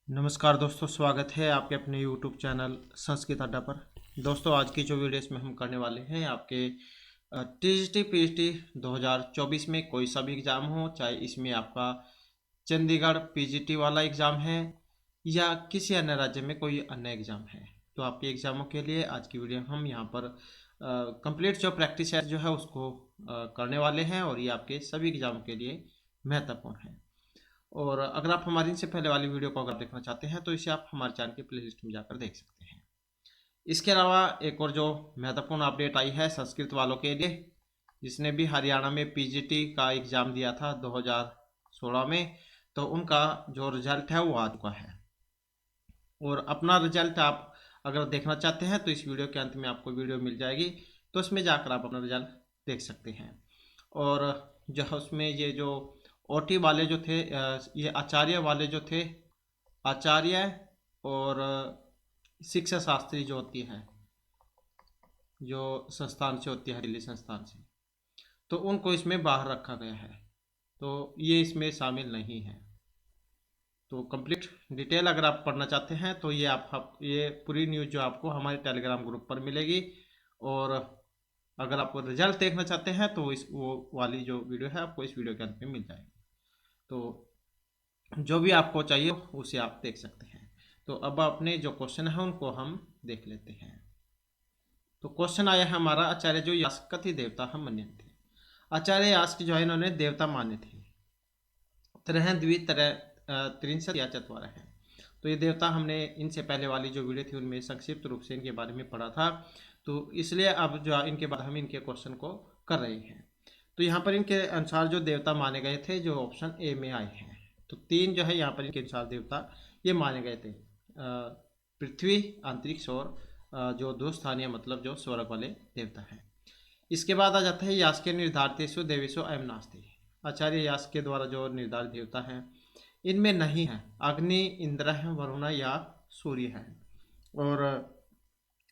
नमस्कार दोस्तों, स्वागत है आपके अपने YouTube चैनल संस्कृत अड्डा पर। दोस्तों, आज की जो वीडियो इसमें हम करने वाले हैं आपके टीजीटी पीजीटी 2024 में कोई सा भी एग्ज़ाम हो, चाहे इसमें आपका चंडीगढ़ पीजीटी वाला एग्ज़ाम है या किसी अन्य राज्य में कोई अन्य एग्ज़ाम है, तो आपके एग्ज़ामों के लिए आज की वीडियो हम यहाँ पर कंप्लीट जो प्रैक्टिस है जो है उसको करने वाले हैं और ये आपके सभी एग्ज़ामों के लिए महत्वपूर्ण है। और अगर आप हमारी इनसे पहले वाली वीडियो को अगर देखना चाहते हैं तो इसे आप हमारे चैनल की प्लेलिस्ट में जाकर देख सकते हैं। इसके अलावा एक और जो महत्वपूर्ण अपडेट आई है संस्कृत वालों के लिए, जिसने भी हरियाणा में पीजीटी का एग्ज़ाम दिया था 2016 में, तो उनका जो रिजल्ट है वो आ चुका है। और अपना रिजल्ट आप अगर देखना चाहते हैं तो इस वीडियो के अंत में आपको वीडियो मिल जाएगी, तो उसमें जाकर आप अपना रिजल्ट देख सकते हैं। और जो उसमें ये जो ओटी वाले जो थे, ये आचार्य वाले जो थे, आचार्य और शिक्षा शास्त्री जो होती है, जो संस्थान से होती है दिल्ली संस्थान से, तो उनको इसमें बाहर रखा गया है, तो ये इसमें शामिल नहीं है। तो कंप्लीट डिटेल अगर आप पढ़ना चाहते हैं तो ये पूरी न्यूज़ जो आपको हमारे टेलीग्राम ग्रुप पर मिलेगी। और अगर आप रिजल्ट देखना चाहते हैं तो इस वो वाली जो वीडियो है आपको इस वीडियो के अंत में मिल जाएगी, तो जो भी आपको चाहिए उसे आप देख सकते हैं। तो अब अपने जो क्वेश्चन है उनको हम देख लेते हैं। तो क्वेश्चन आया है हमारा, आचार्य जो यास्क कथि देवता हम मन्य थे। आचार्य यास्क जो है इन्होंने देवता माने थे। तरह द्वि तरह त्रिंशत या चतवार है। तो ये देवता हमने इनसे पहले वाली जो वीडियो थी उनमें संक्षिप्त रूप से इनके बारे में पढ़ा था, तो इसलिए अब जो इनके बाद हम इनके क्वेश्चन को कर रहे हैं। तो यहाँ पर इनके अनुसार जो देवता माने गए थे जो ऑप्शन ए में आए हैं, तो तीन जो है यहाँ पर इनके अनुसार देवता ये माने गए थे, पृथ्वी, अंतरिक्ष और जो दो स्थानीय मतलब जो स्वर्ग वाले देवता हैं। इसके बाद आ जाता है यास के निर्धारितेषु देवेशु अयम नास्ति। आचार्य यास के द्वारा जो निर्धारित देवता हैं इनमें नहीं है अग्नि, इंद्र है, वरुण या सूर्य है। और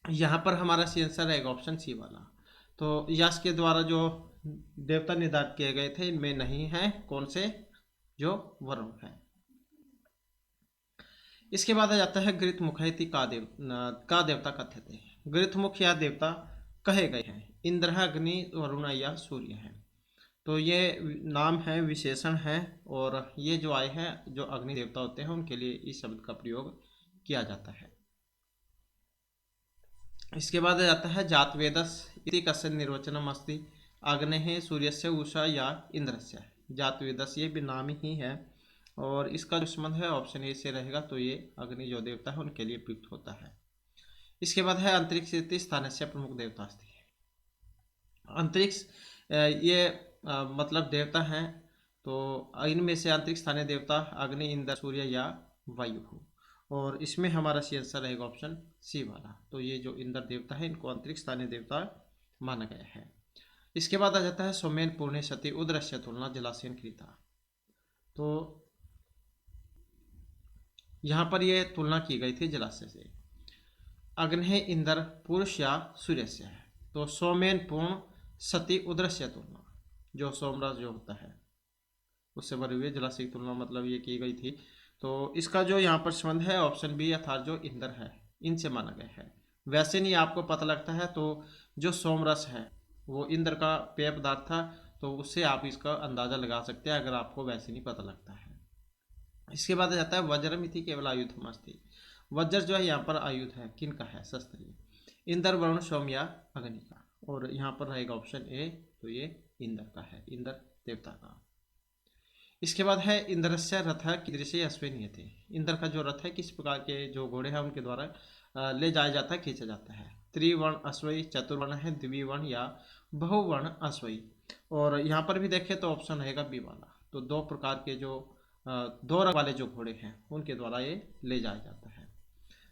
यहाँ पर हमारा सी आंसर रहेगा ऑप्शन सी वाला। तो यश के द्वारा जो देवता निर्धारित किए गए थे इनमें नहीं है कौन से, जो वरुण है। इसके बाद आ जाता है गृतमुख का देवता कथ्यते। गृतमुख या देवता कहे गए हैं इंद्र, अग्नि, वरुण या सूर्य है। तो ये नाम है, विशेषण है, और ये जो आए हैं जो अग्नि देवता होते हैं उनके लिए इस शब्द का प्रयोग किया जाता है। इसके बाद आ जाता है जात वेदस इति कस्य निर्वचनम अस्ति अग्नेः सूर्यस्य उषा या इंद्रस्य। जात वेदस ये भी नाम ही है और इसका जो संबंध है ऑप्शन ए से रहेगा, तो ये अग्नि जो देवता है उनके लिए प्रयुक्त होता है। इसके बाद है अंतरिक्ष इति स्थानस्य प्रमुख देवता अस्ति। अंतरिक्ष ये मतलब देवता हैं, तो इनमें से अंतरिक्ष स्थानीय देवता अग्नि, इंद्र, सूर्य या वायु हो। और इसमें हमारा सी आंसर रहेगा ऑप्शन सी वाला। तो ये जो इंद्र देवता है इनको अंतरिक्ष स्थानीय देवता माना गया है। इसके बाद आ जाता है सोमेन पूर्णे सती उदृश्य तुलना जलाशयन कृता। तो यहाँ पर ये तुलना की गई थी जलाशय से। अग्नि, इंद्र, पुरुष या सूर्य से है। तो सोमेन पूर्ण सती उदृश्य तुलना, जो सोमराज जो होता है उससे भरे हुए जलाशय की तुलना मतलब ये की गई थी। तो इसका जो यहाँ पर संबंध है ऑप्शन बी अर्थात जो इंद्र है इनसे माना गया है। वैसे नहीं आपको पता लगता है तो जो सोमरस है वो इंद्र का पेय पदार्थ था, तो उससे आप इसका अंदाजा लगा सकते हैं अगर आपको वैसे नहीं पता लगता है। इसके बाद आ जाता है वज्रम इति केवल आयुधम अस्ति। वज्र जो है यहाँ पर आयुध है, किन का है, शस्त्र, इंद्र, वरुण, सोम या अग्नि का। और यहाँ पर रहेगा ऑप्शन ए, तो ये इंद्र का है, इंद्र देवता का। इसके बाद है इंद्रस्य रथ कीदृशे अश्विनी थे। इंद्र का जो रथ है किस प्रकार के जो घोड़े हैं उनके द्वारा ले जाया जाता है, खींचा जाता है। त्रिवर्ण अश्वई, चतुर्वर्ण है, द्विवर्ण या बहुवर्ण अश्वई। और यहाँ पर भी देखें तो ऑप्शन रहेगा बी वाला। तो दो प्रकार के जो दो रंग वाले जो घोड़े हैं उनके द्वारा ये ले जाया जाता है।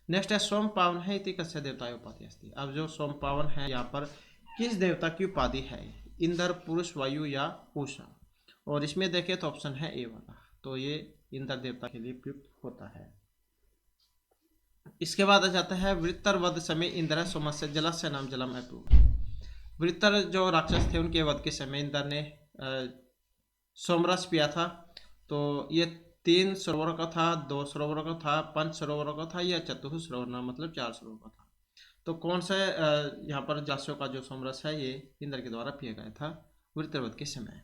नेक्स्ट है सोम पावन है इति कस्य देवता उपाधि अस्ति। अब जो सोम पावन है यहाँ पर किस देवता की उपाधि है, इंद्र, पुरुष, वायु या उषा। और इसमें देखें तो ऑप्शन है ए वाला, तो ये इंद्र देवता के लिए प्रयुक्त होता है। इसके बाद आ जाता है वृत्तर वध समय इंद्र सोमस्य जलस्य नाम जलम अपूर्व। वृत्तर जो राक्षस थे उनके वध के समय इंद्र ने सोमरस पिया था, तो ये 3 सरोवरों का था, 2 सरोवरों का था, 5 सरोवरों का था या चतुः सरोवर मतलब 4 सरोवरों का था। तो कौन सा यहाँ पर जलाशयों का जो समरस है ये इंद्र के द्वारा पिया गया था वृत्रवध के समय।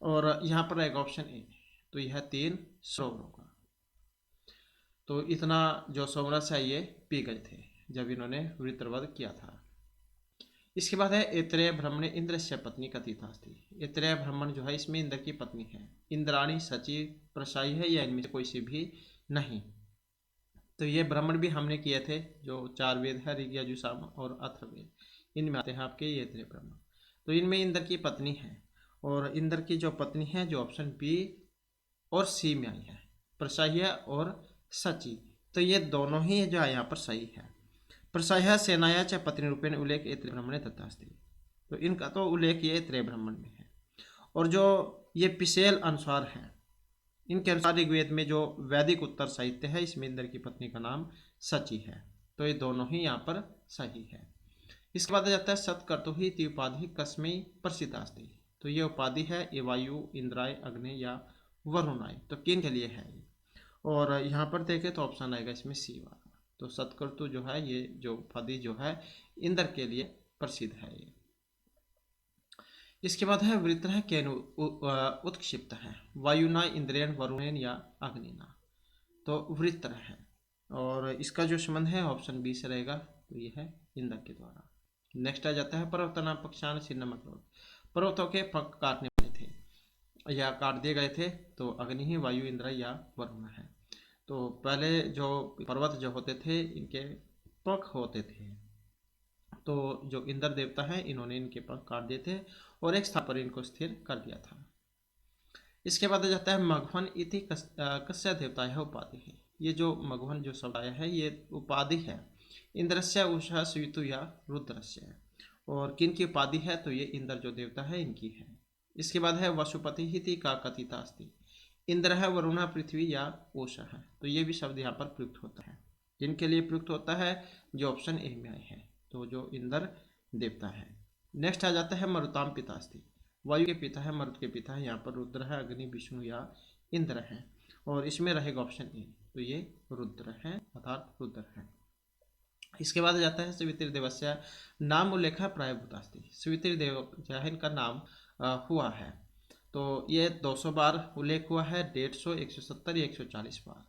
और यहाँ पर रहेगा ऑप्शन ए, तो यह 3 सरोवरों का। तो इतना जो समरस है ये पी गए थे जब इन्होंने वृत्रवध किया था। इसके बाद है ऐतरेय ब्राह्मण इंद्र से पत्नी कथितास्ति। ऐतरेय ब्राह्मण जो है इसमें इंद्र की पत्नी है। इंद्राणी, सची, प्रसाई है या इनमें से कोई सी भी नहीं। तो ये ब्राह्मण भी हमने किए थे, जो 4 वेद है, ऋग, यजुः, साम और अथर्ववेद, इनमें आते हैं आपके ये ऐतरेय ब्राह्मण। तो इनमें इंद्र की पत्नी है, और इंद्र की जो पत्नी है जो ऑप्शन बी और सी में आई है, प्रसाह्य और सची। तो ये दोनों ही जो है यहाँ पर सही है। प्रसाह्य सेनाया च पत्नी रूपेण उल्लेख ऐतरेय ब्राह्मणे तथास्ति। तो इनका तो उल्लेख ये ऐतरेय ब्राह्मण में है। और जो ये पिसेल अनुसार है, इनके अनुसार ऋग्वेद में जो वैदिक उत्तर साहित्य है इसमें इंद्र की पत्नी का नाम सची है। तो ये दोनों ही यहाँ पर सही है। इसके बाद आ जाता है सत्कर्तु ही उपाधि कस्मै प्रसिद्धास्ति। तो ये उपाधि है ये वायु, इंद्राय, अग्नि या वरुणाय, तो किन के लिए है ये। और यहाँ पर देखें तो ऑप्शन आएगा इसमें सी वाला। तो सत्कर्तु जो है ये जो उपाधि जो है इंद्र के लिए प्रसिद्ध है ये। इसके बाद है वृत्र है केनु उत्क्षिप्त है वायुना, इंद्रेण, वरुणेन या अग्निना। तो वृत्र है और इसका जो संबंध है ऑप्शन बी से रहेगा, तो ये है इंद्र के द्वारा। नेक्स्ट आ जाता है पर्वतना पक्षान छिन्नम अकरोत्। पर्वतों के पंख काटने वाले थे या काट दिए गए थे, तो अग्नि ही, वायु, इंद्र या वरुण है। तो पहले जो पर्वत जो होते थे इनके पंख होते थे, तो जो इंद्र देवता है इन्होंने इनके पंख काट दिए थे और एक स्थान पर इनको स्थिर कर दिया था। इसके बाद आ जाता है मघवन इति कस्य देवता है उपाधि है। ये जो मघवन जो शब्द आया है ये उपाधि है इंद्रस्य, उषा, स्वितु या रुद्रस्य है। और किन की उपाधि है, तो ये इंद्र जो देवता है इनकी है। इसके बाद है वसुपति हिति का कथिता अस्ति। इंद्र है, वरुण, पृथ्वी या उषा है। तो ये भी शब्द यहाँ पर प्रयुक्त होता है। जिनके लिए प्रयुक्त होता है जो ऑप्शन ए में आए हैं, तो जो इंद्र देवता है। नेक्स्ट आ जाता है मरुताम पितास्ति। वायु के पिता है, मरुत के पिता है, यहाँ पर रुद्र है, अग्नि, विष्णु या इंद्र है। और इसमें रहेगा ऑप्शन ए, तो ये रुद्र है अर्थात रुद्र है। इसके बाद आ जाता है सवित्री देवस्य नाम उल्लेख प्रायभूतास्ति। सवित्री देव जो है इनका नाम हुआ है, तो ये 200 बार उल्लेख हुआ है, 150, 170 या 140 बार।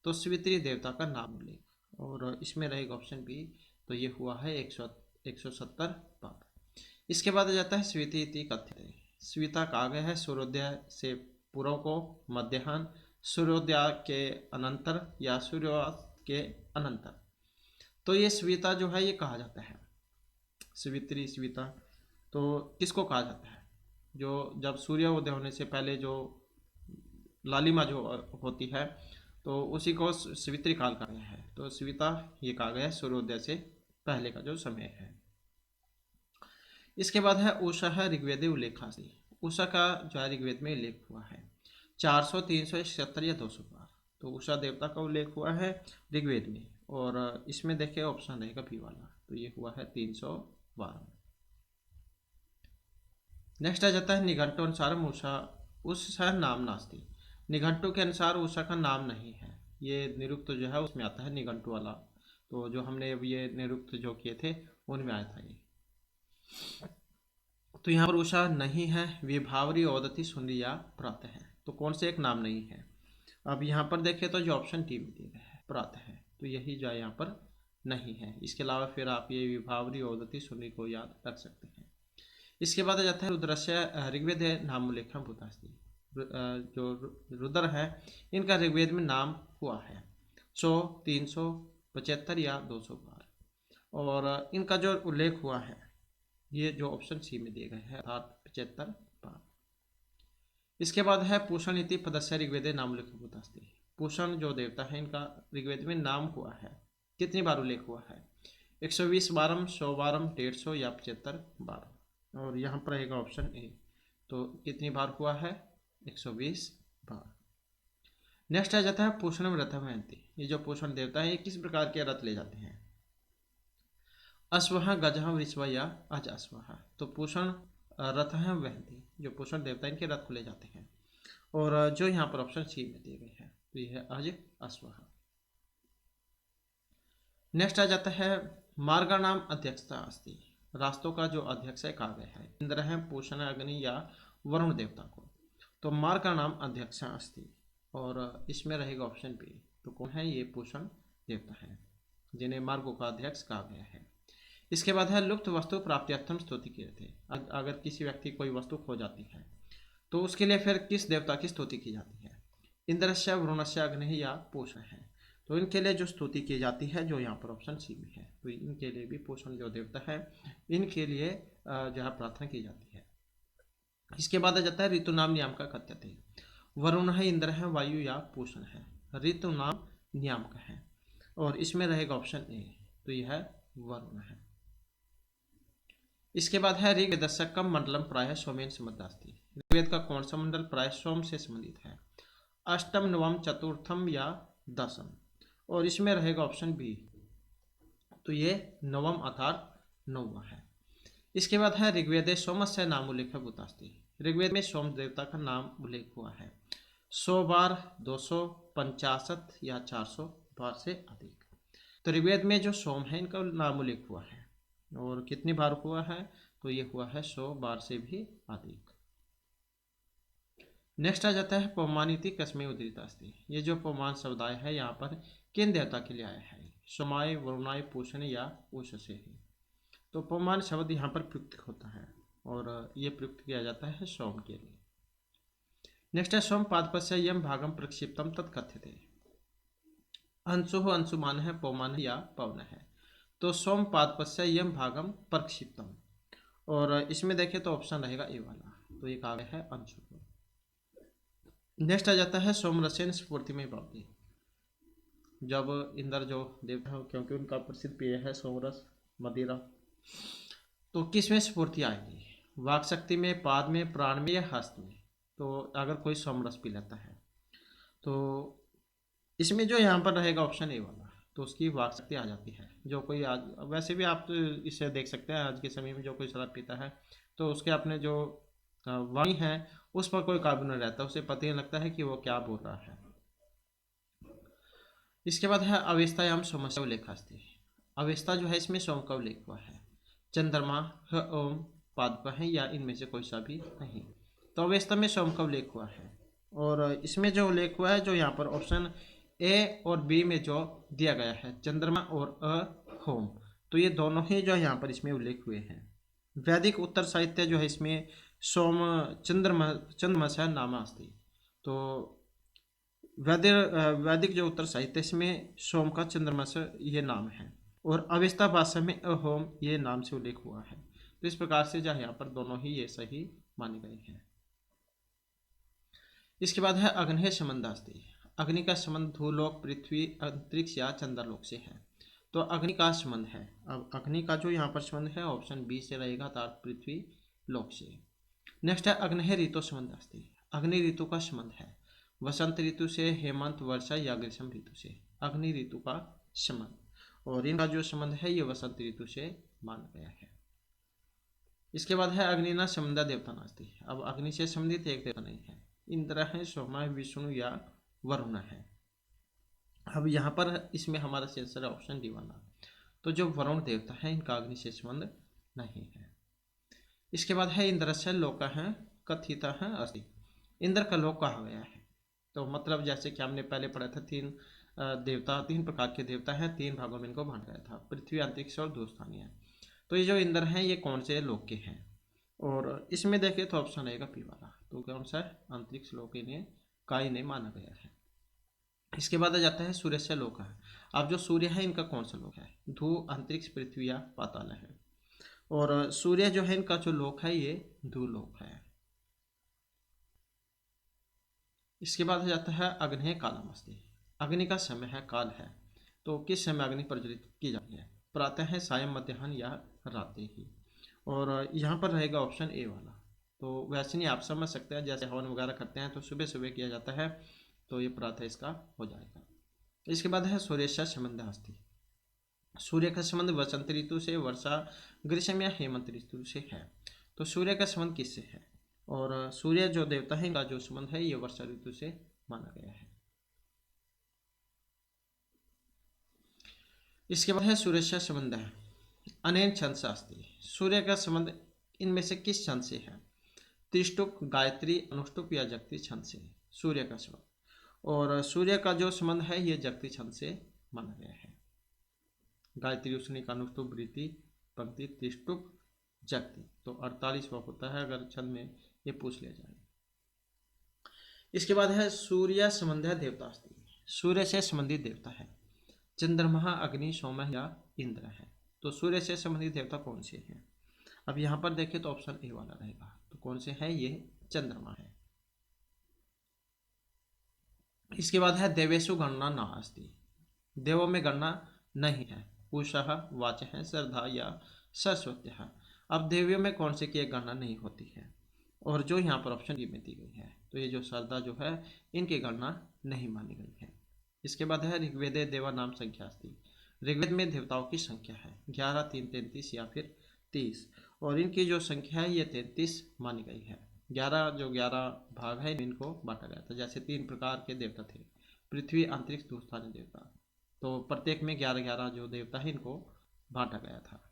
तो सवित्री देवता का नाम उल्लेख, और इसमें रहेगा ऑप्शन बी, तो ये हुआ है 170 बार। इसके बाद आ जाता है स्वीति इति कथ्यते। स्वीता कहा गया है सूर्योदय से पूर्व को, मध्याह्न, सूर्योदय के अनंतर या सूर्यास्त के अनंतर। तो ये स्वीता जो है ये कहा जाता है, स्वित्री, स्वीता, तो किसको कहा जाता है, जो जब सूर्योदय होने से पहले जो लालिमा जो होती है तो उसी को स्वित्री काल कहा गया है। तो स्वीता ये कहा गया है सूर्योदय से पहले का जो समय है। इसके बाद है उषा है ऋग्वेद उल्लेखास्ति। उषा का जो है ऋग्वेद में उल्लेख हुआ है 400, 300, 170 या 200 बार। तो उषा देवता का उल्लेख हुआ है ऋग्वेद में, और इसमें देखिए ऑप्शन रहेगा बी वाला, तो ये हुआ है 300 बार। नेक्स्ट आ जाता है निघंटु अनुसार उषा उषा नाम नास्ति। निघंटु के अनुसार उषा का नाम नहीं है। ये निरुक्त जो है उसमें आता है निघंटु वाला, तो जो हमने ये निरुक्त जो किए थे उनमें आया था ये। तो यहाँ पर उषा नहीं है, विभावरी, ओदती, सुंदी या प्रातः है। तो कौन से एक नाम नहीं है। अब यहाँ पर देखें तो जो ऑप्शन टी में दिया है प्रातः है, तो यही जो है यहाँ पर नहीं है। इसके अलावा फिर आप ये विभावरी, ओदती, सुंदी को याद रख सकते हैं। इसके बाद आ जाता है रुद्रस्य ऋग्वेद नाम उल्लेखम भूतास्ति। जो रुद्र है इनका ऋग्वेद में नाम हुआ है 100, 300, 75 या 200 बार। और इनका जो उल्लेख हुआ है ये जो ऑप्शन सी में दिए गए हैं अर्थात 75 बार। इसके बाद है पूषण इति पदस्य ऋग्वेद नाम उल्लेख भूतास्ति। पूषण जो देवता है इनका ऋग्वेद में नाम हुआ है, कितनी बार उल्लेख हुआ है 120 बारम, 100 बारम, 150 या 75 बार। और यहाँ पर रहेगा ऑप्शन ए, तो कितनी बार हुआ है 120 बार। नेक्स्ट आ जाता है पूषणम रथम वहन्ति। ये जो पूषण देवता है ये किस प्रकार के रथ ले जाते हैं, अश्वः, गजः, वृषभ या अजाश्वः। तो पूषण रथ वहन्ति, जो पूषण देवता इनके रथ को ले जाते हैं। और जो यहाँ पर ऑप्शन सी में दिए गए हैं तो यह है अज अश्वः। नेक्स्ट आ जाता है मार्गाणाम अध्यक्षता अस्ति। रास्तों का जो अध्यक्ष है कहा गया है, इंद्र है, पूषण, अग्नि या वरुण देवता को। तो मार्गाणाम अध्यक्ष अस्ति और इसमें रहेगा ऑप्शन बी। तो कौन है ये? पूषण देवता है जिन्हें मार्गों का अध्यक्ष कहा गया है। इसके बाद है लुप्त वस्तु प्राप्त्यर्थम स्तुति किए थे। अगर किसी व्यक्ति कोई वस्तु खो जाती है तो उसके लिए फिर किस देवता की स्तुति की जाती है? इंद्रस्य, वरुणस्य, अग्नि या पूषण है। तो इनके लिए जो स्तुति की जाती है जो यहाँ पर ऑप्शन सी में है, तो इनके लिए भी पूषण जो देवता है इनके लिए जो है प्रार्थना की जाती है। इसके बाद आ जाता है ऋतु नाम नियाम का कथ्यते। वरुण है, इंद्र है, वायु या पूषण है। ऋतु नाम नियाम का है और इसमें रहेगा ऑप्शन ए। तो यह वरुण है। इसके बाद है ऋग्वेद कम मंडलम प्राय सोमेन संबद्धास्ति। ऋग्वेद का कौन सा मंडल प्राय सोम से संबंधित है? अष्टम, नवम, चतुर्थम या दसम। और इसमें रहेगा ऑप्शन बी। तो ये नवम अर्थात नौवा है। इसके बाद है ऋग्वेद सोमस्य नाम उल्लेख भूतास्ति। ऋग्वेद में सोम देवता का नाम उल्लेख हुआ है 100 बार, 250 या 400 बार से अधिक। तो ऋग्वेद में जो सोम है इनका नाम उल्लेख हुआ है और कितनी बार हुआ है? तो ये हुआ है 100 बार से भी अधिक। नेक्स्ट आ जाता है पौमानिति कस्मे उदृतास्ति। ये जो पौमान शब्दाय है यहाँ पर किन देवता के लिए आया है? सोमाय, वरुणाय, पूषण या उषसे है। तो पौमान शब्द यहाँ पर प्रयुक्त होता है और ये प्रयुक्त किया जाता है सोम के लिए। नेक्स्ट है सोम पादपस्य यम भागम प्रक्षिप्तम तत्कथ्यते। अंशु अंशुमान है, पौमान या पवन है। तो सोम पादपस्य यम भागम प्रक्षिप्तम और इसमें देखें तो ऑप्शन रहेगा ए वाला। तो ये कहा गया है अंशु। नेक्स्ट आ जाता है सोमरसेन स्फूर्ति में भवति। जब इंद्र जो देवता है क्योंकि उनका प्रसिद्ध पेय है सोमरस मदिरा, तो किस में स्फूर्ति आएगी? वाक शक्ति में, पाद में, प्राण में या हस्त में। तो अगर कोई सोमरस पी लेता है तो इसमें जो यहाँ पर रहेगा ऑप्शन ए वाला, तो उसकी वाक शक्ति आ जाती है। जो कोई आज वैसे भी आप इसे देख सकते हैं आज के समय में जो कोई शराब पीता है तो उसके अपने जो वाणी है उस पर कोई काबू नहीं रहता, उसे पता ही लगता है कि वो क्या बोल रहा है। इसके बाद है अवस्थायाम सोमस्य उल्लेखास्ति। अवस्था जो है इसमें सोम का उल्लेख हुआ है। चंद्रमा, ह, ओम, पादप है या इनमें से कोई सा भी नहीं। तो अवस्था में सोम का उल्लेख हुआ है और इसमें जो उल्लेख हुआ है जो यहाँ पर ऑप्शन ए और बी में जो दिया गया है चंद्रमा और होम, तो ये दोनों ही जो यहाँ पर इसमें उल्लेख हुए हैं। वैदिक उत्तर साहित्य जो है इसमें सोम चंद्रमस नाम अस्ति। तो वैदिक जो उत्तर साहित्य इसमें सोम का चंद्रमस ये नाम है और अवस्था भाषा में अहोम ये नाम से उल्लेख हुआ है। तो इस प्रकार से जो यहाँ पर दोनों ही ये सही माने गए हैं। इसके बाद है अग्नि संबंधास्ति। अग्नि का संबंध भूलोक, पृथ्वी, अंतरिक्ष या चंद्रलोक से है। तो अग्नि का संबंध है, अब अग्नि का जो यहाँ पर संबंध है ऑप्शन बी से रहेगा अर्थात पृथ्वी लोक से। नेक्स्ट है अग्नि ऋतु संबंध अस्ति। अग्नि ऋतु का संबंध है वसंत ऋतु से, हेमंत, वर्षा या ग्रीष्म ऋतु से। अग्नि ऋतु का संबंध और इनका जो संबंध है ये वसंत ऋतु से माना गया है। इसके बाद है अग्निना संबंधा देवता नास्ति। अब अग्नि से संबंधित एक देवता नहीं है। इंद्र है, सोमा, विष्णु या वरुण है। अब यहाँ पर इसमें हमारा आंसर है ऑप्शन डी वाला। तो जो वरुण देवता है इनका अग्नि से संबंध नहीं है। इसके बाद है इंद्रस्य लोक है कथित है अस्ति। इंद्र का लोक कहा गया है। तो मतलब जैसे कि हमने पहले पढ़ा था तीन देवता, तीन प्रकार के देवता हैं, तीन भागों में इनको बांटा गया था, पृथ्वी, अंतरिक्ष और धूस्थानीय। तो ये जो इंद्र हैं ये कौन से लोक के हैं? और इसमें देखें तो ऑप्शन रहेगा पी वाला। तो कौन सा है? अंतरिक्ष लोक इन्हें का इन्हें माना गया है। इसके बाद आ जाता है सूर्य से लोक है। अब जो सूर्य है इनका कौन सा लोक है? धू, अंतरिक्ष, पृथ्वी या पाताल है। और सूर्य जो है इनका जो लोक है ये धूलोक है। इसके बाद आ जाता है अग्नि कालमस्ति। अग्नि का समय है काल है। तो किस समय अग्नि प्रज्वलित की जाती है? प्रातः है, सायं, मध्याह्न या रात्रि ही। और यहाँ पर रहेगा ऑप्शन ए वाला। तो वैसे नहीं आप समझ सकते हैं जैसे हवन वगैरह करते हैं तो सुबह सुबह किया जाता है, तो ये प्रातः इसका हो जाएगा। इसके बाद है सूर्य से संबंध अस्ति। सूर्य का संबंध वसंत ऋतु से, वर्षा, ग्रीष्म या हेमंत ऋतु से है। तो सूर्य का संबंध किससे है? और सूर्य जो देवता है इनका जो संबंध है ये वर्षा ऋतु से माना गया है। इसके बाद है सूर्य से संबंध है अनेन छंद से अस्ति। सूर्य का संबंध इनमें से किस छंद से है? त्रिष्टुप, गायत्री, अनुष्टुप या जगती छंद से सूर्य का संबंध। और सूर्य का जो संबंध है ये जगती छंद से माना गया है। गायत्री, उसनिक, अनुष्टुप, वृत्ति, पंक्ति, त्रिष्टुप, जगती। तो 48वां होता है अगर छंद में ये पूछ लिया जाए। इसके बाद है सूर्य संबंध है देवता अस्ति। सूर्य से संबंधित देवता है चंद्रमा, अग्नि, सोम या इंद्र है। तो सूर्य से संबंधित देवता कौन से हैं? अब यहाँ पर देखें तो ऑप्शन ए वाला रहेगा। तो कौन से हैं? ये चंद्रमा है। इसके बाद है देवेशु गणना न अस्ति। देवों में गणना नहीं है। उषः, वाचः, श्रद्धा या सरस्वती। अब देवियों में कौन से की गणना नहीं होती है? और जो यहाँ पर ऑप्शन बी में दी गई है तो ये जो श्रद्धा जो है इनकी गणना नहीं मानी गई है। इसके बाद है ऋग्वेदे देवा नाम संख्या अस्ति। ऋग्वेद में देवताओं की संख्या है 11, 3, 33 या फिर 30। और इनकी जो संख्या है ये 33 मानी गई है। 11 भाग है इनको बांटा गया था। जैसे 3 प्रकार के देवता थे, पृथ्वी, अंतरिक्ष, दूरस्थानी देवता। तो प्रत्येक में 11 जो देवता है इनको बांटा गया था।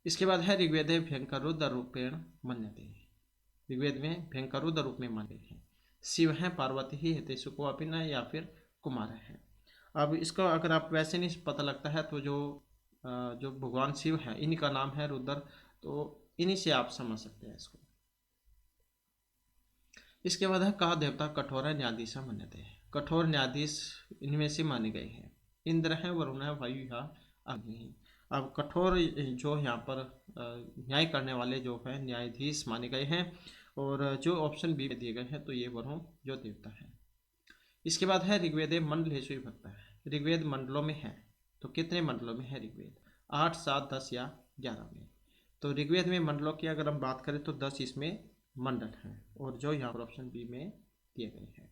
इसके बाद है ऋग्वेदे भयंकर रूपेण मन्यते। ऋग्वेद में भयंकर रूप में माने हैं। शिव हैं, पार्वती ही हेतेशु को अपिन या फिर कुमार है। अब इसको अगर आप वैसे नहीं पता लगता है तो जो भगवान शिव है इन्हीं का नाम है रुद्र, तो इन्हीं से आप समझ सकते हैं इसको। इसके बाद है कहा देवता कठोर न्यायाधीश मान्यते हैं। कठोर न्यायाधीश इनमें से माने गए हैं इंद्र है, वरुण है, वायु या अग्नि है। अब कठोर जो यहाँ पर न्याय करने वाले जो है न्यायाधीश माने गए हैं। और जो ऑप्शन बी में दिए गए हैं तो ये वरुण जो देवता है। इसके बाद है ऋग्वेद मंडलेषु विभक्त है। ऋग्वेद मंडलों में है। तो कितने मंडलों में है ऋग्वेद? 8, 7, 10 या 11 में। तो ऋग्वेद में मंडलों की अगर हम बात करें तो 10 इसमें मंडल हैं और जो यहाँ पर ऑप्शन बी में दिए गए हैं।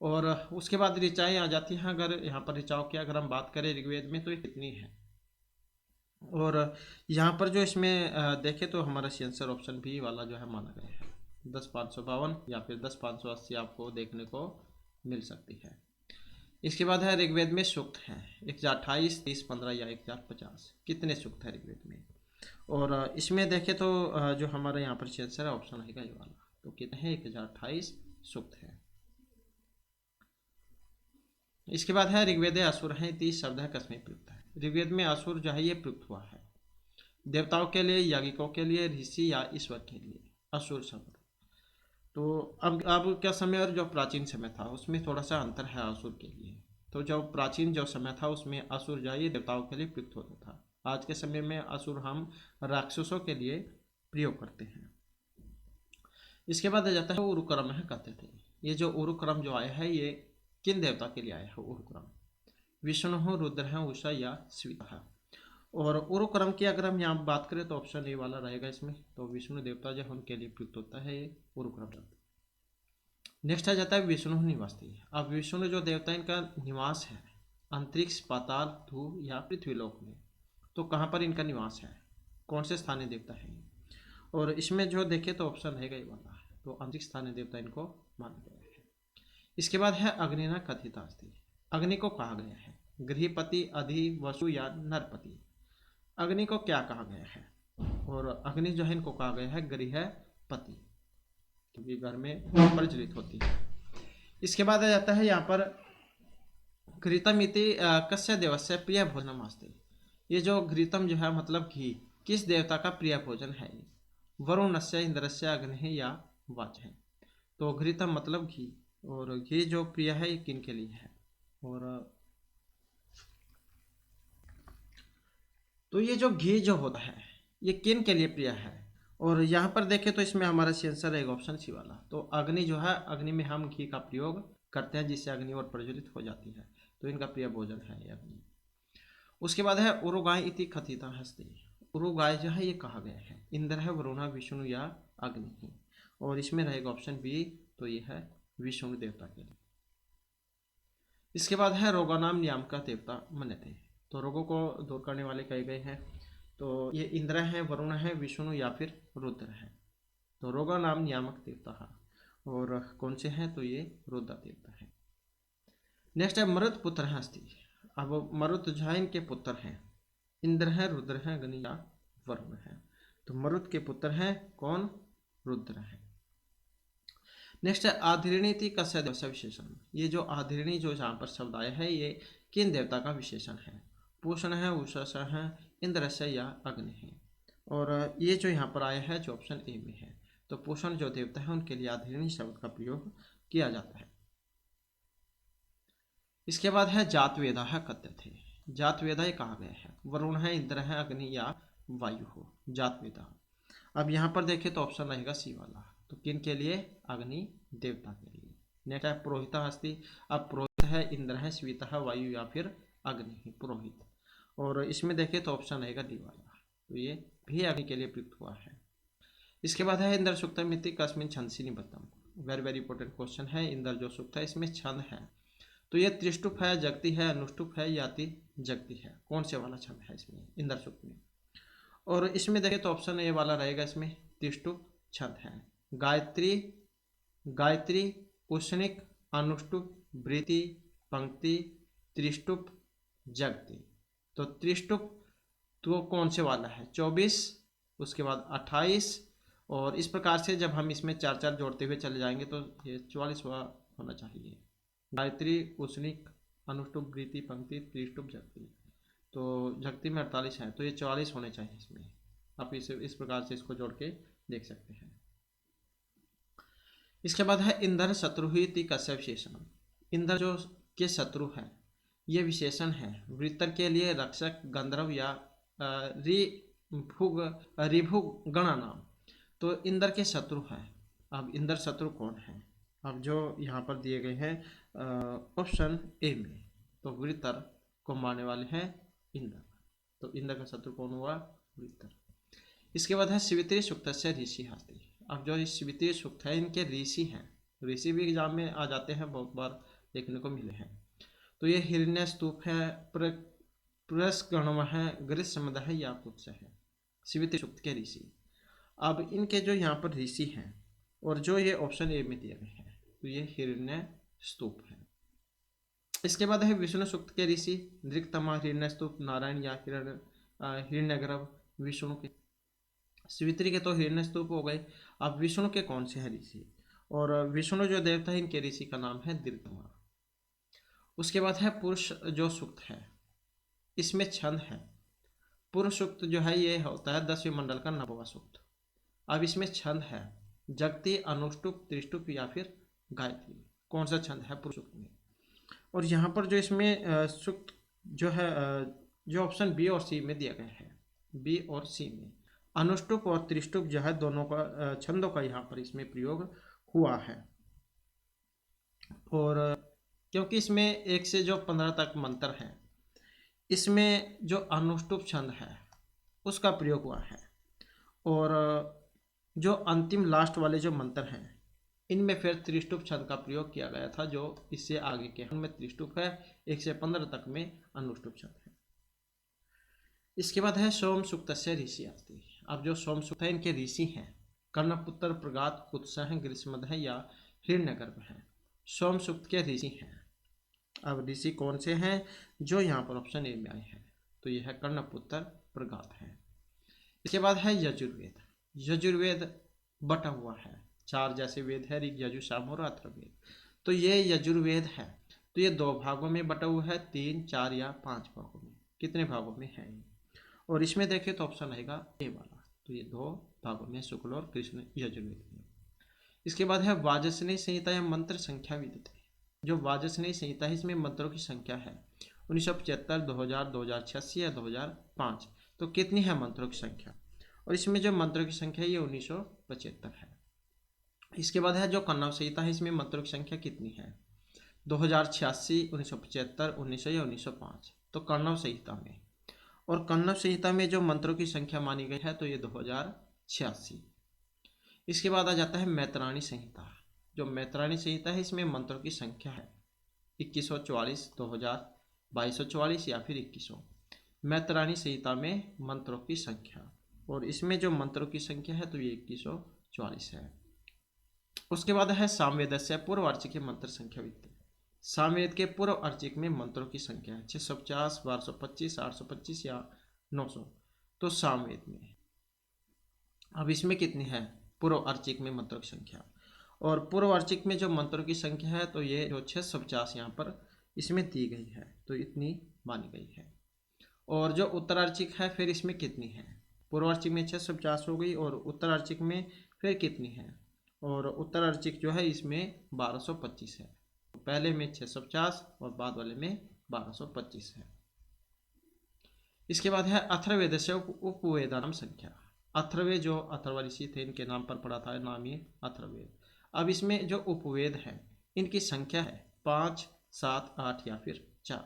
और उसके बाद ऋचाएँ आ जाती हैं। अगर यहाँ पर ऋचाओं की अगर हम बात करें ऋग्वेद में तो ये कितनी है? और यहाँ पर जो इसमें देखें तो हमारा आंसर ऑप्शन बी वाला जो है माना गया है। 10,552 या फिर 10,580 आपको देखने को मिल सकती है। इसके बाद है ऋग्वेद में सूक्त हैं 1028, 30, 15 या 1050। कितने सूक्त है ऋग्वेद में? और इसमें देखें तो जो हमारा यहाँ पर आंसर है ऑप्शन है ये वाला। तो कितने हैं? 1028 सूक्त है। इसके बाद है ऋग्वेद असुर है 30 शब्द है कसमें प्रयुक्त है। ऋग्वेद में असुर जो है ये प्रयुक्त हुआ है देवताओं के लिए, याज्ञिकों के लिए, ऋषि या ईश्वर के लिए असुर शब्द। तो अब क्या समय और जो प्राचीन समय था उसमें थोड़ा सा अंतर है असुर के लिए। तो जो प्राचीन जो समय था उसमें असुर जो है ये देवताओं के लिए प्रयुक्त होता था। आज के समय में असुर हम राक्षसों के लिए प्रयोग करते हैं। इसके बाद आ जाता है उरुक्रम है कहते थे। ये जो उरुक्रम जो आया है ये किन देवता के लिए आया है? उरुक्रम विष्णु, रुद्र है, उषा या स्वीता है। और उरुक्रम की अगर हम यहाँ बात करें तो ऑप्शन ए वाला रहेगा इसमें। तो विष्णु देवता जो उनके लिए प्रयुक्त होता है ये उरुक्रम शब्द। नेक्स्ट आ जाता है विष्णु निवासी। अब विष्णु जो देवता इनका निवास है अंतरिक्ष, पाताल, धू या पृथ्वीलोक में। तो कहाँ पर इनका निवास है? कौन से स्थानीय देवता है? और इसमें जो देखे तो ऑप्शन रहेगा ये वाला। तो अंतरिक्ष स्थानीय देवता इनको माना गया है। इसके बाद है अग्निना कथिता अस्ति। अग्नि को कहा गया है गृहपति, अधि, वसु या नरपति। अग्नि को क्या कहा गया है? और अग्नि जो है इनको कहा गया है गृहपति, क्योंकि घर में प्रज्वलित होती है। इसके बाद आ जाता है यहाँ पर घृतम इति कस्य देवस्य प्रिय भोजनम अस्ति। ये जो घृतम जो है मतलब घी, किस देवता का प्रिय भोजन है? वरुणस्य, इंद्रस्य, अग्नि या वाच है। तो घृतम मतलब घी, और घी जो प्रिय है ये किन के लिए है? और तो ये जो घी जो होता है ये किन के लिए प्रिय है? और यहाँ पर देखें तो इसमें हमारा आंसर रहेगा ऑप्शन सी वाला। तो अग्नि जो है, अग्नि में हम घी का प्रयोग करते हैं जिससे अग्नि और प्रज्वलित हो जाती है। तो इनका प्रिय भोजन है ये अग्नि। उसके बाद है उरुगाय इति कथिता हस्ति। उरुगाय जो है ये कहा गया है इंद्र है, वरुण, विष्णु या अग्नि। और इसमें रहेगा ऑप्शन बी। तो ये है विष्णु देवता के लिए। इसके बाद है रोगानाम नियामक देवता मन्यते। तो रोगों को दूर करने वाले कहे गए हैं। तो ये इंद्र है, वरुण है, विष्णु या फिर रुद्र है। तो रोगा नाम नियामक देवता है। और कौन से हैं? तो ये रुद्र देवता है। नेक्स्ट है मृत पुत्र है अस्ति। अब मरुत जो है इनके पुत्र हैं, इंद्र है, रुद्र है, अग्नि या वरुण है। तो मरुत के पुत्र हैं कौन? रुद्र है। नेक्स्ट है आधिरणीति कस्य देवस्य विशेषण। ये जो आधिरणी जो यहाँ पर शब्द आया है ये किन देवता का विशेषण है? पूषण है, उषा है, इंद्रस्य या अग्नि है। और ये जो यहाँ पर आया है जो ऑप्शन ए में है, तो पूषण जो देवता है उनके लिए आधिरणी शब्द का प्रयोग किया जाता है। इसके बाद है जातवेदा है कथ्य थे। जातवेदा ये कहा गया है वरुण है, इंद्र है, अग्नि या वायु हो जातवेदा। अब यहाँ पर देखें तो ऑप्शन रहेगा सी वाला, तो किन के लिए? अग्नि देवता के लिए। नेक्स्ट है पुरोहिता हस्ती। अब पुरोहित है, इंद्र है, स्वीता है, वायु या फिर अग्नि ही पुरोहित। और इसमें देखें तो ऑप्शन रहेगा डी वाला, तो ये भी अग्नि के लिए प्रयुक्त हुआ है। इसके बाद है इंद्र सूक्तम इति कस्मिन् छंदसि निबद्धम। वेरी वेरी इंपॉर्टेंट क्वेश्चन है। इंद्र जो सूक्त है इसमें छंद है, तो ये त्रिष्टुप है, जगती है, अनुष्टुप है या जगती है, कौन से वाला छंद है इसमें इंद्र सूक्त में? और इसमें देखें तो ऑप्शन ए वाला रहेगा, इसमें त्रिष्टुप छंद है। गायत्री, गायत्री, उष्णिक, अनुष्टुप, वृति, पंक्ति, त्रिष्टुप, जगती। तो त्रिष्टुप तो कौन से वाला है? 24, उसके बाद 28, और इस प्रकार से जब हम इसमें चार चार जोड़ते हुए चले जाएंगे तो ये 44वां होना चाहिए। गायत्री, उष्णिक, अनुष्टुप, वृति, पंक्ति, त्रिष्टुप, जगती। तो जगती में 48 है, तो ये 44 होने चाहिए इसमें। आप इस प्रकार से इसको जोड़ के देख सकते हैं। इसके बाद है इंद्र शत्रुहिति कस्य विशेषण। इंद्र जो के शत्रु है ये विशेषण है। वृत्तर के लिए रक्षक, गंधर्व या रिभु गणा नाम। तो इंद्र के शत्रु हैं। अब इंद्र शत्रु कौन है? अब जो यहाँ पर दिए गए हैं ऑप्शन ए में, तो वृत्तर को मारने वाले हैं इंद्र। तो इंद्र का शत्रु कौन हुआ? वृत्तर। इसके बाद है शिवित्री सूक्त से ऋषि हस्ती। अब जो शिवित्री सूक्त है इनके ऋषि हैं। ऋषि भी एग्जाम में आ जाते हैं, बहुत बार देखने को मिले हैं। तो ये हिरण्य स्तूप है, पुरस्कर्णव है, ग्रीष्मद है या कुत्स है, शिवित्री सूक्त के ऋषि। अब इनके जो यहाँ पर ऋषि हैं और जो ये ऑप्शन ए में दिए गए हैं, तो ये हिरण्य स्तूप है। इसके बाद है विष्णु सूक्त के ऋषि दृक्तमा, हिरण्य स्तूप, नारायण या हिरण्यगर्भ। विष्णु के शिवित्री के तो हिरण्य स्तूप हो गए। अब विष्णु के कौन से हैं ऋषि? और विष्णु जो देवता है इनके ऋषि का नाम है दृक्तमा। उसके बाद है पुरुष जो सूक्त है, इसमें छंद है। पुरुष सूक्त जो है ये होता है 10वें मंडल का 9वां सूक्त। अब इसमें छंद है जगती, अनुष्टुप, त्रिष्टुप या फिर गायत्री। कौन सा छंद है पुरुष सूक्त में? और यहाँ पर जो इसमें सूक्त जो है जो ऑप्शन बी और सी में दिया गया है, बी और सी में अनुष्टुप और त्रिष्टुप जो है दोनों का छंदों का यहाँ पर इसमें प्रयोग हुआ है। और क्योंकि इसमें 1 से जो 15 तक मंत्र हैं, इसमें जो अनुष्टुप छंद है उसका प्रयोग हुआ है। और जो अंतिम लास्ट वाले जो मंत्र हैं इनमें फिर त्रिष्टुप छंद का प्रयोग किया गया था। जो इससे आगे के उनमें त्रिष्टुप है, 1 से 15 तक में अनुष्टुप छंद है। इसके बाद है सोम सूक्त से ऋषि आस्ति। अब जो सोम सूक्त है इनके ऋषि हैं कर्णपुत्र, प्रगात, कुत्स है, ग्रीष्मद है या हिरण्यगर्भ है। सोम सूक्त के ऋषि हैं। अब ऋषि कौन से हैं? जो यहाँ पर ऑप्शन ए में आए हैं, तो यह है कर्णपुत्र, प्रगात है। इसके बाद है यजुर्वेद। यजुर्वेद बटा हुआ है, 4 जैसे वेद है, ऋग, यजु, साम और अथर्ववेद। तो ये यजुर्वेद है, तो ये 2 भागों में बटा हुआ है, 3, 4 या 5 भागों में। कितने भागों में है ये? और इसमें देखें तो ऑप्शन आएगा ए वाला, तो ये 2 भागों में शुक्ल और कृष्ण यजुर्वेद में। इसके बाद है वाजस्नेयी संहिता या मंत्र संख्या विदित। जो वाजस्नेयी संहिता है इसमें मंत्रों की संख्या है 1975, 2000, 2086 या 2005। तो कितनी है मंत्रों की संख्या? और इसमें जो मंत्रों की संख्या है ये 1975 है। इसके बाद है जो कन्नव संहिता है इसमें मंत्रों की संख्या कितनी है? 2086, 1975, 1900 या 1905। तो कन्नव संहिता में, और कन्नव संहिता में जो मंत्रों की संख्या मानी गई है तो ये 2086। इसके बाद आ जाता है मैत्राणी संहिता। जो मैत्राणी संहिता है इसमें मंत्रों की संख्या है 2144, 2000, 2244 या फिर 2100। मैत्राणी संहिता में मंत्रों की संख्या, और इसमें जो मंत्रों की संख्या है तो ये 2144 है। उसके बाद है सामवेदस्य पूर्ववार्षिक मंत्र संख्या विद्या। सामवेद के पूर्व अर्चिक में मंत्रों की संख्या है 650, 1225, 825 या 900। तो सामवेद में अब इसमें कितनी है पूर्व अर्चिक में मंत्रों की संख्या, और पूर्व अर्चिक में जो मंत्रों की संख्या है तो ये जो 650 यहाँ पर इसमें दी गई है, तो इतनी मानी गई है। और जो उत्तरार्चिक है फिर इसमें कितनी है, पूर्वार्चिक में 650 हो गई और उत्तरार्चिक में फिर कितनी है, और उत्तरार्चिक जो है इसमें 1225 है। पहले में 650 और बाद वाले में 1225 है। इसके बाद है अथर्ववेद से उपवेदानाम संख्या। अथर्ववेद जो अथर्व ऋषि थे इनके नाम पर पड़ा था नाम ये अथर्ववेद। अब इसमें जो उपवेद है इनकी संख्या है 5, 7, 8 या फिर 4,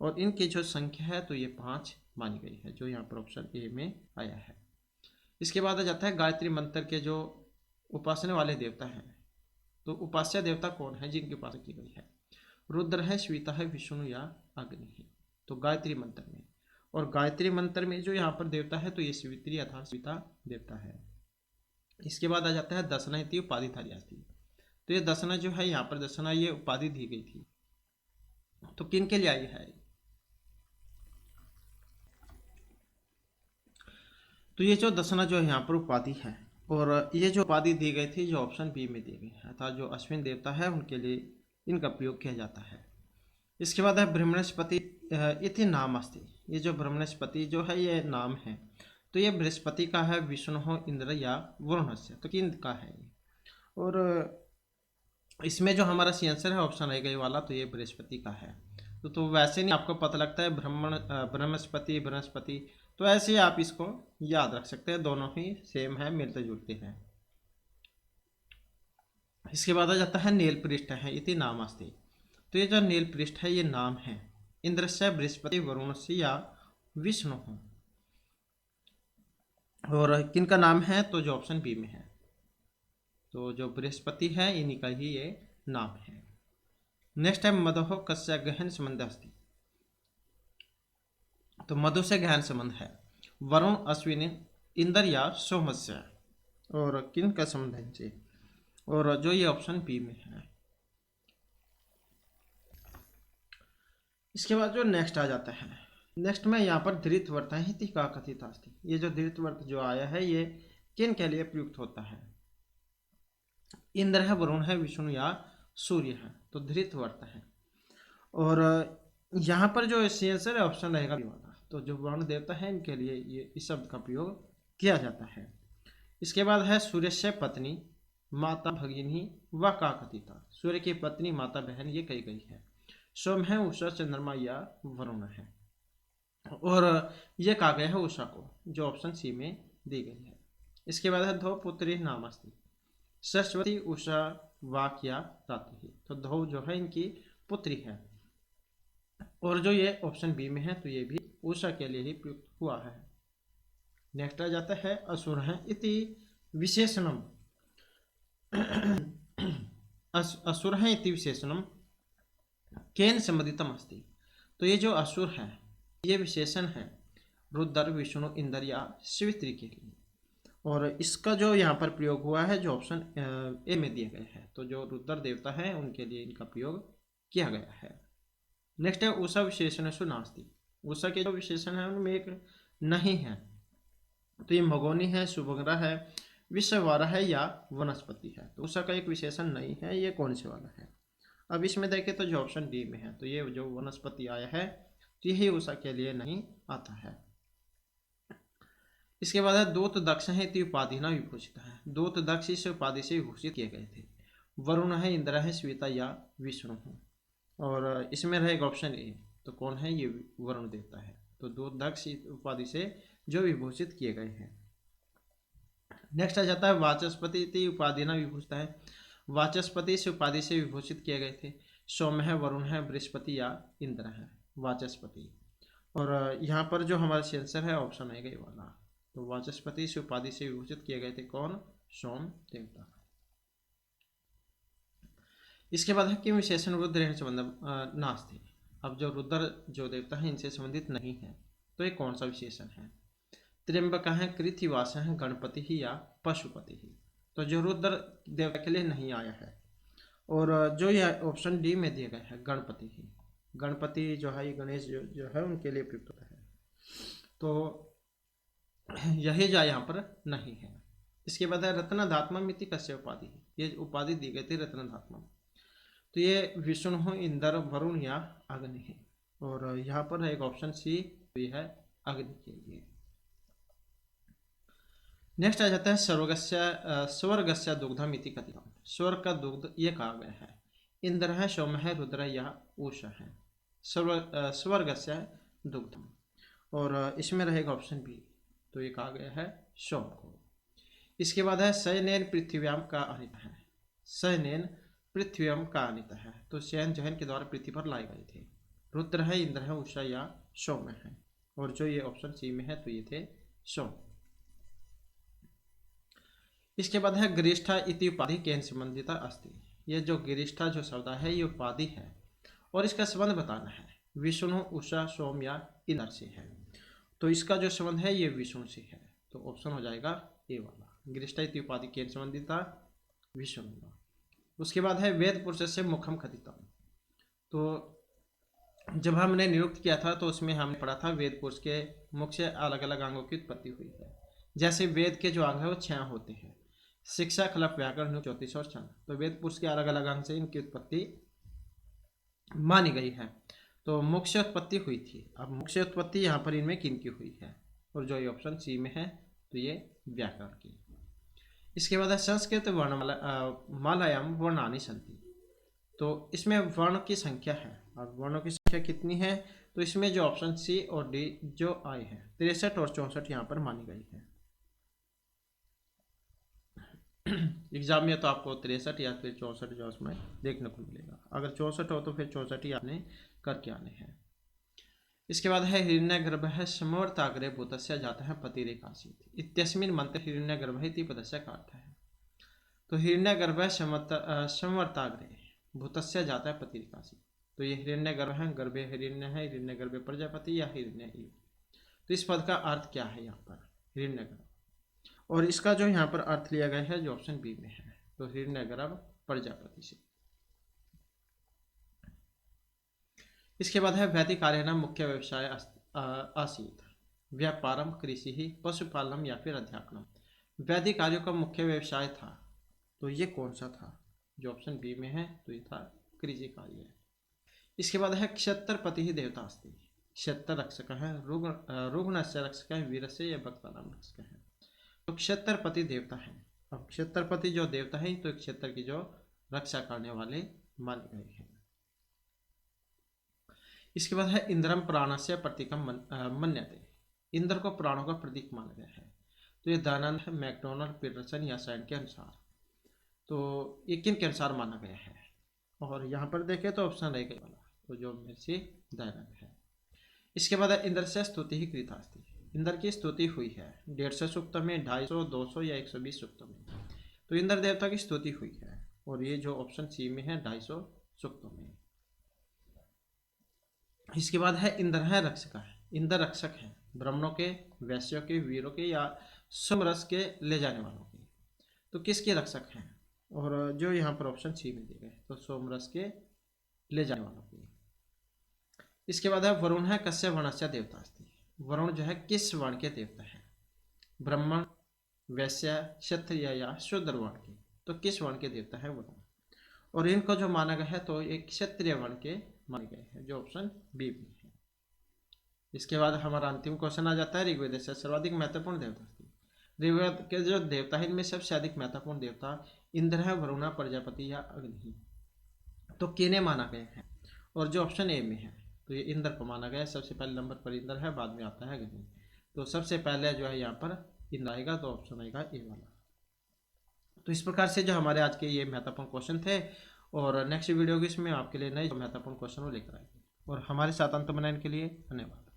और इनकी जो संख्या है तो ये 5 मानी गई है, जो यहाँ पर ऑप्शन ए में आया है। इसके बाद आ जाता है गायत्री मंत्र के जो उपासना वाले देवता हैं, तो उपास्य देवता कौन है जिनकी उपासना की गई है, रुद्र है, श्वेता है, विष्णु या अग्नि है, तो गायत्री मंत्र में। और गायत्री मंत्र में जो यहाँ पर देवता है तो ये स्वित्री अर्थात श्वेता देवता है। इसके बाद आ जाता है दसना इति उपाधिधारी आस्ति। तो ये दसना जो है यहाँ पर दसना ये उपाधि दी गई थी, तो किन के लिए आई है, तो ये जो दसना जो है यहाँ पर उपाधि है, और ये जो उपाधि दी गई थी जो ऑप्शन बी में दी गई है, अर्थात जो अश्विन देवता है उनके लिए इनका प्रयोग किया जाता है। इसके बाद है ब्रह्मणस्पति इति नाम अस्ति। ये जो ब्रह्मणस्पति जो है ये नाम है, तो ये बृहस्पति का है, विष्णु, इंद्र या वरुण से, तो किन का है ये। और इसमें जो हमारा सी आंसर है ऑप्शन ए वाला, तो ये बृहस्पति का है। तो वैसे नहीं आपको पता लगता है ब्रह्मस्पति बृहस्पति, तो ऐसे ही आप इसको याद रख सकते हैं, दोनों ही सेम है, मिलते जुलते हैं। इसके बाद आ जाता है नील पृष्ठ है इति नाम अस्ति। तो ये जो नील पृष्ठ है ये नाम है, इंद्र से, बृहस्पति, वरुण से या विष्णु हो, और किनका नाम है, तो जो ऑप्शन बी में है, तो जो बृहस्पति है इन्हीं का ही ये नाम है। नेक्स्ट है मधु कस्य गहन संबंध अस्ति। तो मधु से गहन संबंध है वरुण, अश्विनी, इंद्र या सोमस्य, और किन का संबंध है इनसे, और जो ये ऑप्शन बी में है। इसके बाद जो नेक्स्ट आ जाता है, नेक्स्ट में यहाँ पर धृतवर्त है इति का कथित अस्ति। ये जो धृतवर्त जो आया है ये किन के लिए प्रयुक्त होता है, इंद्र है, वरुण है, विष्णु या सूर्य है, तो धृतवर्त है। और यहाँ पर जो आंसर है ऑप्शन रहेगा बी वाला, तो जो वरुण देवता है इनके लिए ये इस शब्द का प्रयोग किया जाता है। इसके बाद है सूर्य से पत्नी, माता, भगिनी व का कथिता। सूर्य की पत्नी, माता, बहन ये कही गई है। सोम है, उषा, चंद्रमा या वरुण है, और ये कहा गया है उषा को, जो ऑप्शन सी में दी गई है। इसके बाद है धौ पुत्री नाम अस्ति। सरस्वती, उषा, वाक या रात्रि, तो धौ जो है इनकी पुत्री है, और जो ये ऑप्शन बी में है तो ये भी उषा के लिए ही प्रयुक्त हुआ है। नेक्स्ट आ जाता है असुर है इति विशेषणम। असुर है इति विशेषणम केन संबंधितम अस्ति। तो ये जो असुर है ये विशेषण है रुद्र, विष्णु, इंद्र या स्वित्री के लिए, और इसका जो यहाँ पर प्रयोग हुआ है जो ऑप्शन ए में दिया गया है, तो जो रुद्र देवता है उनके लिए इनका प्रयोग किया गया है। नेक्स्ट है उषा विशेषण नास्ति। उषा के जो विशेषण है उनमें एक नहीं है, तो ये मगोनी है, सुभंगरा है, विश्ववारा है या वनस्पति है, तो उषा का एक विशेषण नहीं है, ये कौन से वाला है। अब इसमें देखें तो जो ऑप्शन डी में है, तो ये जो वनस्पति आया है तो यही उषा के लिए नहीं आता है। इसके बाद है दूत दक्ष है इति उपाधि ना विभूषित है। दूत दक्ष इस उपाधि से विभूषित किए गए थे। वरुण है, इंद्र है, श्वेता या विष्णु है, और इसमें रहेगा ऑप्शन ए, तो कौन है ये वरुण देवता है, तो दूत दक्ष उपाधि से जो विभूषित किए गए हैं। नेक्स्ट आ जाता है वाचस्पति इति उपाधि ना विभूषित है। वाचस्पति इस उपाधि से विभूषित किए गए थे। सोम है, वरुण है, बृहस्पति या इंद्र है, वाचस्पति, और यहाँ पर जो हमारा आंसर है ऑप्शन है वाला, तो वाचस्पति इस उपाधि से विभूषित किए गए थे कौन, सोम देवता। इसके बाद है कि विशेषण रुद्र संबंध नास्ति। अब जो रुद्र जो देवता है इनसे संबंधित नहीं है, तो ये कौन सा विशेषण है। त्र्यंबक है, कृतिवास है, गणपति ही या पशुपति ही, तो जो रुद्र देवता के लिए नहीं आया है और जो ये ऑप्शन डी में दिया गया है गणपति ही, गणपति जो है ये गणेश जो है उनके लिए प्रयुक्त होता है, तो यही जो यहाँ पर नहीं है। इसके बाद है रत्नधात्मम इति कस्य उपाधि, ये उपाधि दी गई थी रत्नधात्मम, तो ये विष्णु इंद्र वरुण या अग्नि है, और यहाँ पर है एक ऑप्शन सी, तो ये है अग्नि के लिए। नेक्स्ट आ जाता है स्वर्गस्य दुग्धम इति कथितम, स्वर्ग का दुग्ध ये कहा गया है, इंद्र है, सोम है, रुद्र या उषा है, स्वर्गस्य दुग्धम, और इसमें रहेगा ऑप्शन बी, तो ये कहा गया है सोम को। इसके बाद है शयनेन पृथ्व्याम का अनित है, शयनेन पृथ्व्याम का अनित है, तो शयन जहन के द्वारा पृथ्वी पर लाए गए थे, रुद्र है, इंद्र है, उषा या सोम है, और जो ये ऑप्शन सी में है तो ये थे सोम। इसके बाद है गिरिष्ठा इति उपाधि केन संबंधिता अस्ति, ये जो गिरिष्ठा जो शब्द है ये उपाधि है, और इसका संबंध बताना है विष्णु, उषा, सोम या इंद्र से है, तो इसका जो संबंध है ये विष्णु से है, तो ऑप्शन हो जाएगा ए वाला, गिरिष्ठा इति उपाधि केन संबंधिता विष्णु। उसके बाद है वेद पुरुष से मुखम कथितम, तो जब हमने निरुक्त किया था तो उसमें हमने पढ़ा था वेद पुरुष के मुख से अलग अलग अंगों की उत्पत्ति हुई है, जैसे वेद के जो अंग है वो 6 होते हैं, शिक्षा, कल्प, व्याकरण, ज्योतिष और छंद, तो वेद पुरुष के अलग अलग अंग से इनकी उत्पत्ति मानी गई है, तो मुख से उत्पत्ति हुई थी। अब मुख से उत्पत्ति यहाँ पर इनमें किन की हुई है, और जो ये ऑप्शन सी में है तो ये व्याकरण की। इसके बाद है संस्कृत वर्णमालायाम वर्णानि सन्ति, तो इसमें वर्ण की संख्या है, और वर्णों की संख्या कितनी है, तो इसमें जो ऑप्शन सी और डी जो आए हैं 63 और 64 यहाँ पर मानी गई है। एग्जाम में तो आपको 63 या फिर 64 जो उसमें देखने को मिलेगा, अगर 64 हो तो फिर 64 ही आपने करके आने हैं। इसके बाद है हिरण्यगर्भ है समवर्ताग्रे भूतस्य जाता है पतिरेकासीत इत्यस्मिन् मंत्र हिरण्यगर्भ इति पदस्य का अर्थ है, तो हिरण्यगर्भ है समवर्ताग्रे भूतस्य जाता है पतिरेकासीत, तो ये हिरण्यगर्भ है, गर्भे हिरण्य है, हिरण्यगर्भे प्रजापति या हिरण्य, तो इस पद का अर्थ क्या है यहाँ पर हिरण्यगर्भ, और इसका जो यहाँ पर अर्थ लिया गया है जो ऑप्शन बी में है, तो हिरण्यगर्भ प्रजापति से। इसके बाद है वैदिक आर्य मुख्य व्यवसाय आसीत व्यापारम कृषि ही पशुपालनम या फिर अध्यापनम, वैदिक आर्यों का मुख्य व्यवसाय था, तो ये कौन सा था, जो ऑप्शन बी में है तो ये था कृषि कार्य। इसके बाद है क्षत्रपति ही देवता अस्ति, क्षत्र रक्षक है, रुग्णस्य रक्षक है, वीरस्य या भक्तानाम रक्षक है, तो क्षत्रपति देवता है। अब क्षत्रपति जो देवता है तो क्षेत्र की जो रक्षा करने वाले माने गए हैं। इसके बाद है इंद्रम प्राणस्य प्रतीकम मन्यते, इंद्र को प्राणों का प्रतीक माना गया है, तो ये दयानंद, मैकडोनल्ड, पीटरसन या सैन के अनुसार, तो ये किन के अनुसार माना गया है, और यहाँ पर देखें तो ऑप्शन रह गया वाला, तो जो मेरे से दयानंद है। इसके बाद है इंद्र से स्तुति ही कृतास्ति, इंद्र की स्तुति हुई है 150 सूक्त में, 250, 200 या 120 सूक्त में, तो इंद्र देवता की स्तुति हुई है, और ये जो ऑप्शन सी में है 250 सूक्तों में। इसके बाद है इंद्र है रक्षक है, इंद्र रक्षक है ब्राह्मणों के, वैश्यों के, वीरों के या सोमरस के ले जाने वालों के, तो किसके रक्षक हैं, और जो यहाँ पर ऑप्शन सी में दिए गए तो सोमरस के ले जाने वालों के। इसके बाद है वरुण है कस्य वर्णस्य देवता अस्ति, वरुण जो है किस वर्ण के देवता है, ब्राह्मण, वैश्य, क्षत्रिय या शूद्र वर्ण के, तो किस वर्ण के देवता है वरुण, और इनको जो माना गया है तो एक क्षत्रिय वर्ण के माने गए हैं, जो ऑप्शन बी में है। इसके बाद हमारा अंतिम क्वेश्चन आ जाता है ऋग्वेद से सर्वाधिक महत्वपूर्ण देवता, ऋग्वेद के जो देवता है इनमें सबसे अधिक महत्वपूर्ण देवता इंद्र है, वरुणा, प्रजापति या अग्नि, तो किन्हें माना गया है, और जो ऑप्शन ए में है तो ये इंद्र को माना गया है, सबसे पहले नंबर पर इंद्र है, बाद में आता है अग्नि, तो सबसे पहले जो है यहाँ पर इंद्र आएगा, तो ऑप्शन आएगा ए वाला। तो इस प्रकार से जो हमारे आज के ये महत्वपूर्ण क्वेश्चन थे, और नेक्स्ट वीडियो की इसमें आपके लिए नए महत्वपूर्ण क्वेश्चन लेकर आएंगे, और हमारे साथ अंत बनाने के लिए धन्यवाद।